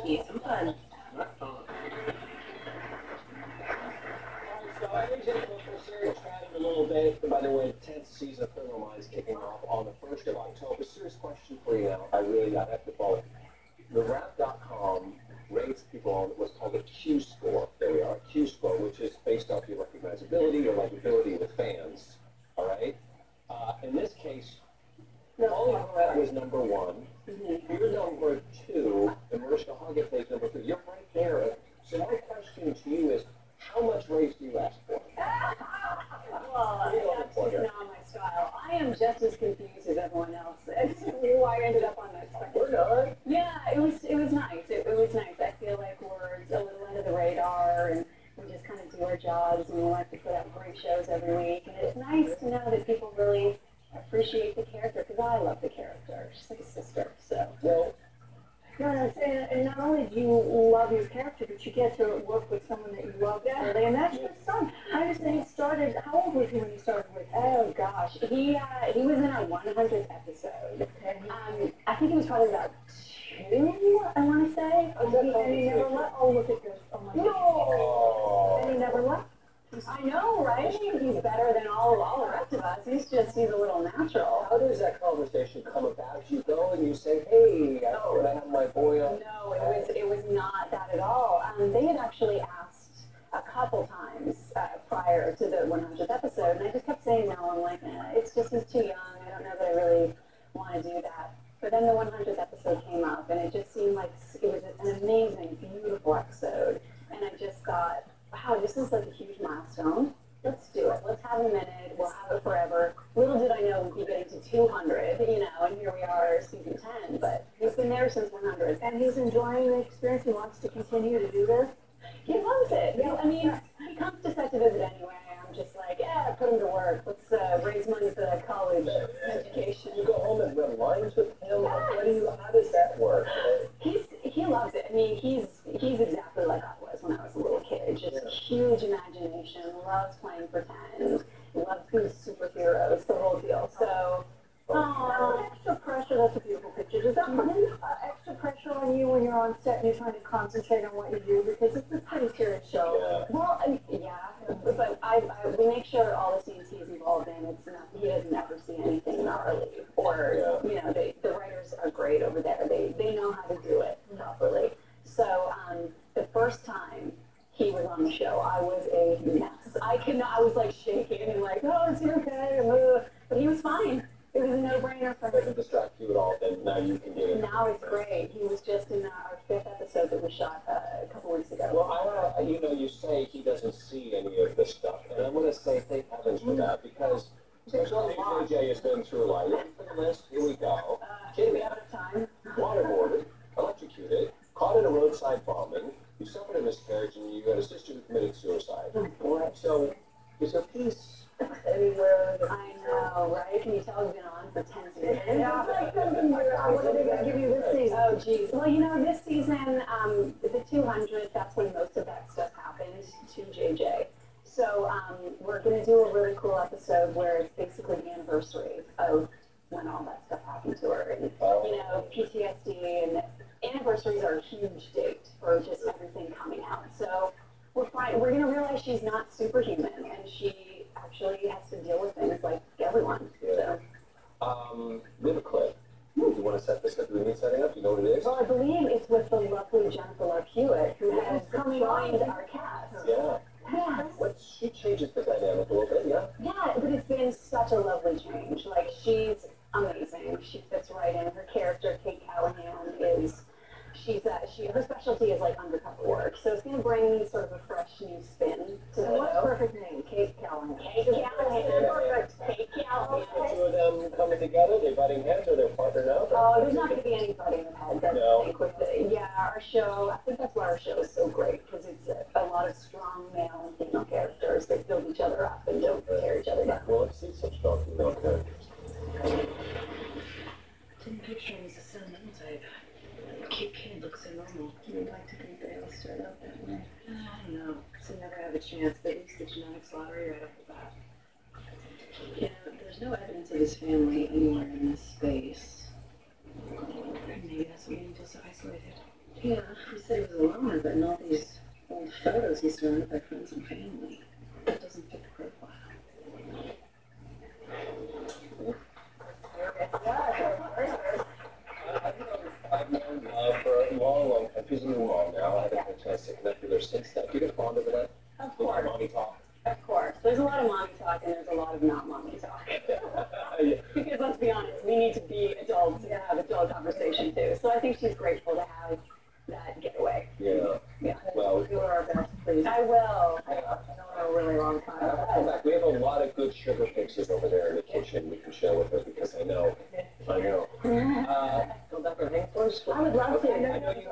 Yeah, some fun. So AJ Wilson chatted a little bit. By the way, the 10th season of Criminal Minds kicking off on the 1st of October. Serious question for you now. I have to follow. The Wrap.com rates people on what's called a Q score. There we are, Q score, which is based off your recognizability, your likability with fans. All right. In this case, Molly Horrat was number one. You're number two, and Mariska Hargitay is number three. You're right there. So my question to you is, how much raise do you ask for? Well, that's just not my style. I am just as confused as everyone else. It's why I ended up on that spectrum. We're not. Yeah, it was nice. It was nice. I feel like we're a little under the radar, and we just kind of do our jobs, and we like to put out great shows every week. And it's nice to know that people really appreciate the character, because I love the character. She's like a sister. So. Well, No, and not only do you love your character, but you get to work with someone that you love dearly, and that's your son. I understand he started. How old was he when you started with him? Oh gosh, he was in our 100th episode. I think he was probably about 2. I want to say. And he never left. Oh, look at this. Oh my God. oh. And he never left. I know, right? He's better than all the rest of us. He's a little natural. How does that conversation come about? You go and you say, hey, I have my boy on. No, it was not that at all. They had actually asked a couple times prior to the 100th episode, and I just kept saying no. I'm like, it's just he's too young. I don't know that I really want to do that. But then the 100th episode came up, and it just seemed like it was an amazing, beautiful episode. And I just thought, wow, this is like a huge milestone. Let's do it. Let's have him in it. We'll have it forever. Little did I know we'd be getting to 200, and here we are, season 10. But he's been there since 100. And he's enjoying the experience. He wants to continue to do this. He loves it. I mean, he comes to set to visit anyway. I'm just like, yeah, put him to work. Let's raise money for that college education. You go home and run lines with him? How does that work? He loves it. I mean, he's exactly like I was when I was a little kid. Just huge imagination, loves playing pretend, loves being superheroes, the whole deal. So, Extra pressure. That's a beautiful picture. Does that put extra pressure on you when you're on set and you're trying to concentrate on what you do? Because it's a pretty serious show. Yeah. well, but we make sure all the scenes he's involved in, he doesn't ever see anything gnarly, or the writers are great over there. They know how to do it properly. So the first time he was on the show, I was a mess. I was like shaking and like, oh, is he okay? But he was fine. It was a no-brainer for him. Doesn't distract you at all, then now you can get it. Now it's great. He was just in our 5th episode that was shot a couple weeks ago. Well, you say he doesn't see any of this stuff, and I'm going to say thank heavens for that, because JJ has been through a lot. You ready for the list? Here we go. We have enough time. Waterboarded, electrocuted, caught in a roadside bombing, you suffered a miscarriage, and you had a sister who committed suicide. So, is there peace anywhere? I know, right? Can you tell we've been on for 10 seasons? Yeah. What are they going to give you this season? Oh, geez. Well, this season, the 200th, that's when most of that stuff happened to JJ. So we're going to do a really cool episode where it's basically the anniversary of when all that stuff happened to her. And, PTSD, and anniversaries are a huge date for just everything coming out. So we're going to realize she's not superhuman, and she actually has to deal with things like everyone. Yeah. We have a clip. You want to set this up? Do we need setting up? Do you know what it is? Well, I believe it's with the lovely Jennifer Love Hewitt, who has joined our cast. Yeah. Yes. She changes the dynamic a little bit, yeah? Yeah, but it's been such a lovely change. Like, she's amazing. She fits right in. Her character, Kate Callahan, her specialty is like undercover work. So it's going to bring sort of a fresh new spin to the What's show. perfect name? Kate Callahan. Kate Callahan. Perfect. Kate Callahan. The two of them coming together, they butting heads, or they're partnered up? Oh, there's not going to be any butting of heads, I No. think, with it. Yeah, our show, I think that's why our show is so great, because it's a lot of strong male and female characters that build each other up and don't tear each other down. Well, let's see some strong female characters. Didn't picture him as a sentimental type. Cute kid looks so normal. You'd like to think they all start out that way. I don't know. So never have a chance, but at least the genetics lottery right off the bat. There's no evidence of his family anywhere in this space. Maybe that's what made him feel so isolated. Yeah, he said he was a loner, but in all these old photos, he's surrounded by friends and family. That doesn't fit the profile. I've known for a long, long time. She's a new mom now. I haven't had a chance to connect with her since then. Do you get fond of that? Of course. Mommy talk. Of course. There's a lot of mommy talk and there's a lot of not mommy talk. Yeah. Because let's be honest, we need to be adults and have adult conversation too. So I think she's grateful to have that getaway. Yeah. Yeah. Well, Do our best, please. I will. I know in a really long I have to come time. back. We have a lot of good sugar pictures over there in the kitchen we can share with her because I know. Come back and hang for us. I would love to. Okay, I know you